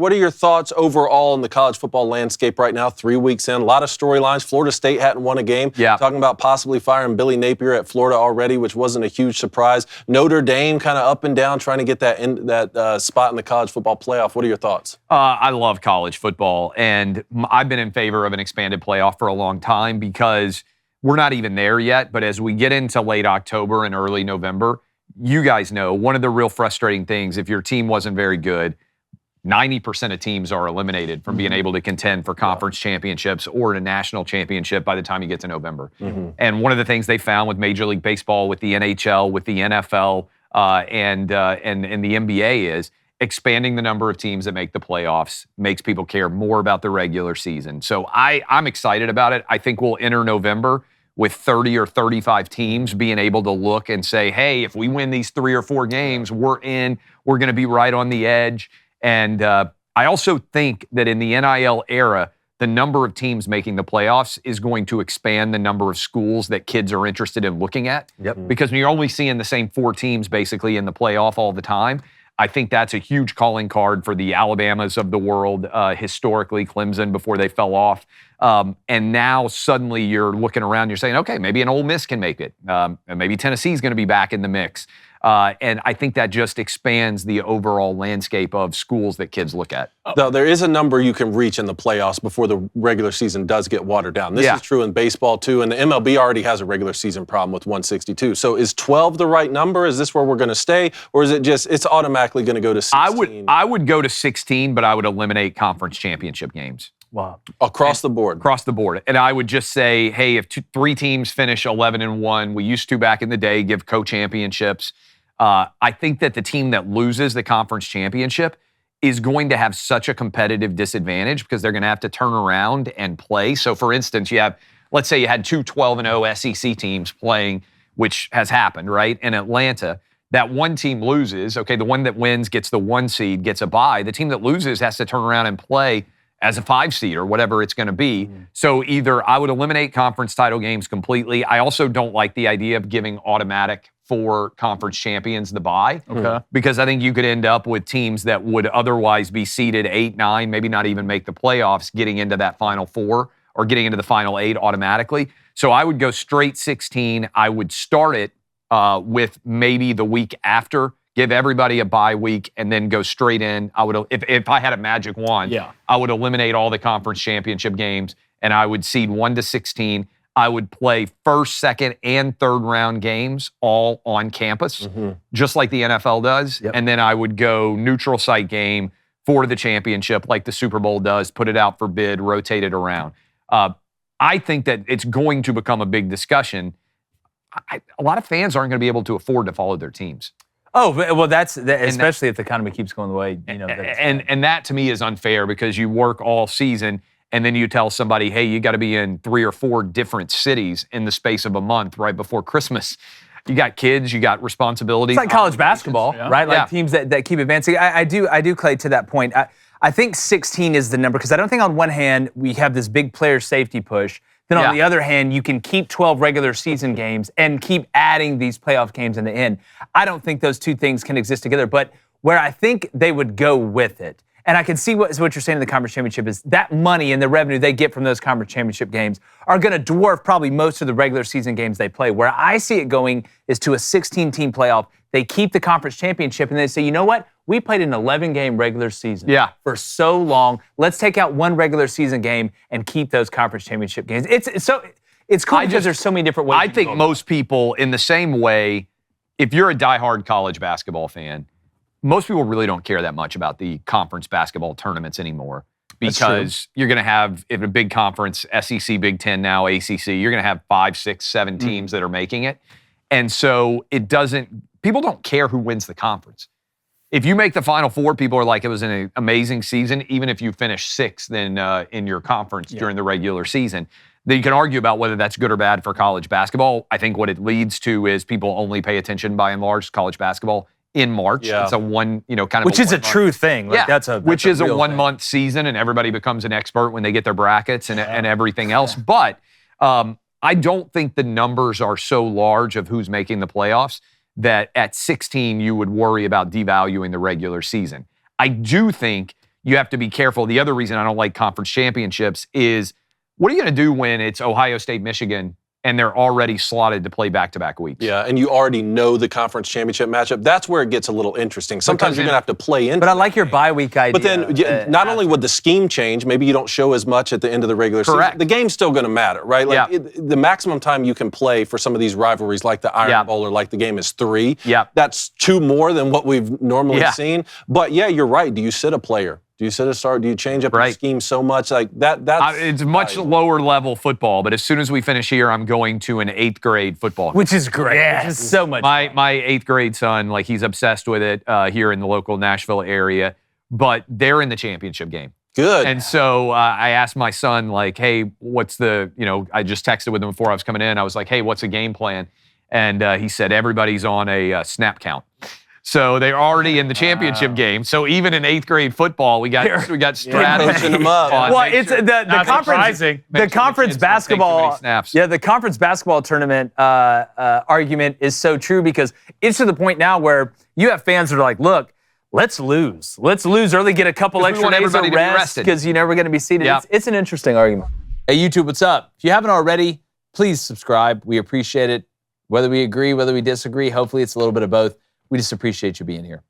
What are your thoughts overall in the college football landscape right now? 3 weeks in, a lot of storylines. Florida State hadn't won a game. Yeah. Talking about possibly firing Billy Napier at Florida already, which wasn't a huge surprise. Notre Dame kind of up and down, trying to get that spot in the college football playoff. What are your thoughts? I love college football, and I've been in favor of an expanded playoff for a long time because we're not even there yet. But as we get into late October and early November, you guys know one of the real frustrating things, if your team wasn't very good, 90% of teams are eliminated from being able to contend for conference championships or a national championship by the time you get to November. And one of the things they found with Major League Baseball, with the NHL, with the NFL, and the NBA is expanding the number of teams that make the playoffs makes people care more about the regular season. So I'm excited about it. I think we'll enter November with 30 or 35 teams being able to look and say, hey, if we win these 3 or 4 games, we're in. We're going to be right on the edge. And I also think that in the NIL era, the number of teams making the playoffs is going to expand the number of schools that kids are interested in looking at. Because when you're only seeing the same 4 teams basically in the playoff all the time, I think that's a huge calling card for the Alabamas of the world, historically, Clemson before they fell off. And now suddenly you're looking around, you're saying, okay, maybe an Ole Miss can make it. And maybe Tennessee's going to be back in the mix. And I think that just expands the overall landscape of schools that kids look at. Though there is a number you can reach in the playoffs before the regular season does get watered down. This is true in baseball, too. And the MLB already has a regular season problem with 162. So is 12 the right number? Is this where we're going to stay? Or is it just, it's automatically going to go to 16? I would go to 16, but I would eliminate conference championship games. Wow. Across the board. Across the board. And I would just say, hey, if 3 teams finish 11-1, we used to back in the day give co-championships. I think that the team that loses the conference championship is going to have such a competitive disadvantage because they're going to have to turn around and play. So, for instance, let's say you had 2 12-0 SEC teams playing, which has happened, right? In Atlanta, that one team loses. Okay, the one that wins gets the 1 seed, gets a bye. The team that loses has to turn around and play as a 5 seed or whatever it's going to be. So either I would eliminate conference title games completely. I also don't like the idea of giving automatic 4 conference champions the bye. Because I think you could end up with teams that would otherwise be seeded 8, 9, maybe not even make the playoffs, getting into that final 4 or getting into the final 8 automatically. So I would go straight 16. I would start it with maybe the week after, give everybody a bye week, and then go straight in. I would, if I had a magic wand, I would eliminate all the conference championship games, and I would seed 1 to 16. I would play first, second, and third round games all on campus, just like the NFL does. And then I would go neutral site game for the championship, like the Super Bowl does, put it out for bid, rotate it around. I think that it's going to become a big discussion. A lot of fans aren't going to be able to afford to follow their teams. Oh, well, especially if the economy keeps going the way, And that to me is unfair because you work all season and then you tell somebody, hey, you got to be in 3 or 4 different cities in the space of a month right before Christmas. You got kids, you got responsibilities. It's like college basketball, right? Like teams that keep advancing. I do, Clay, to that point. I think 16 is the number because I don't think on one hand we have this big player safety push. Then on the other hand, you can keep 12 regular season games and keep adding these playoff games in the end. I don't think those two things can exist together. But where I think they would go with it, and I can see what you're saying in the conference championship is that money and the revenue they get from those conference championship games are going to dwarf probably most of the regular season games they play. Where I see it going is to a 16-team playoff. They keep the conference championship and they say, you know what? We played an 11-game regular season for so long. Let's take out 1 regular season game and keep those conference championship games. It's cool because there's so many different ways. I think most people, in the same way, if you're a diehard college basketball fan, most people really don't care that much about the conference basketball tournaments anymore because you're going to have, in a big conference, SEC, Big Ten now, ACC, you're going to have 5, 6, 7 teams that are making it. And so people don't care who wins the conference. If you make the Final Four, people are like, it was an amazing season, even if you finish 6th in your conference during the regular season. Then you can argue about whether that's good or bad for college basketball. I think what it leads to is people only pay attention, by and large, to college basketball in March. It's a which is a true thing. Like that's a 1-month season, and everybody becomes an expert when they get their brackets and everything else. But I don't think the numbers are so large of who's making the playoffs that at 16 you would worry about devaluing the regular season. I do think you have to be careful. The other reason I don't like conference championships is what are you going to do when it's Ohio State, Michigan, and they're already slotted to play back-to-back weeks? Yeah, and you already know the conference championship matchup. That's where it gets a little interesting. Sometimes you're going to have to play into. But I like your bye week idea. But then, not only would the scheme change, maybe you don't show as much at the end of the regular season. The game's still going to matter, right? Like the maximum time you can play for some of these rivalries, like the Iron Bowl or like the game, is 3. That's 2 more than what we've normally seen. But yeah, you're right. Do you sit a player? Do you sit a start? Do you change up your scheme so much like that? It's much lower level football. But as soon as we finish here, I'm going to an 8th grade football game. Which is great. Yeah, it's so much. My 8th grade son, like he's obsessed with it here in the local Nashville area. But they're in the championship game. Good. And so I asked my son, like, hey, what's the? I just texted with him before I was coming in. I was like, hey, what's the game plan? And he said everybody's on a snap count. So they're already in the championship game. So even in 8th grade football, we got strategy. Coaching them up. Well, it's the conference. The conference basketball. Yeah, the conference basketball tournament argument is so true because it's to the point now where you have fans that are like, look, let's lose early, get a couple extra days of rest because we're going to be seated. Yep. It's an interesting argument. Hey, YouTube, what's up? If you haven't already, please subscribe. We appreciate it. Whether we agree, whether we disagree, hopefully it's a little bit of both. We just appreciate you being here.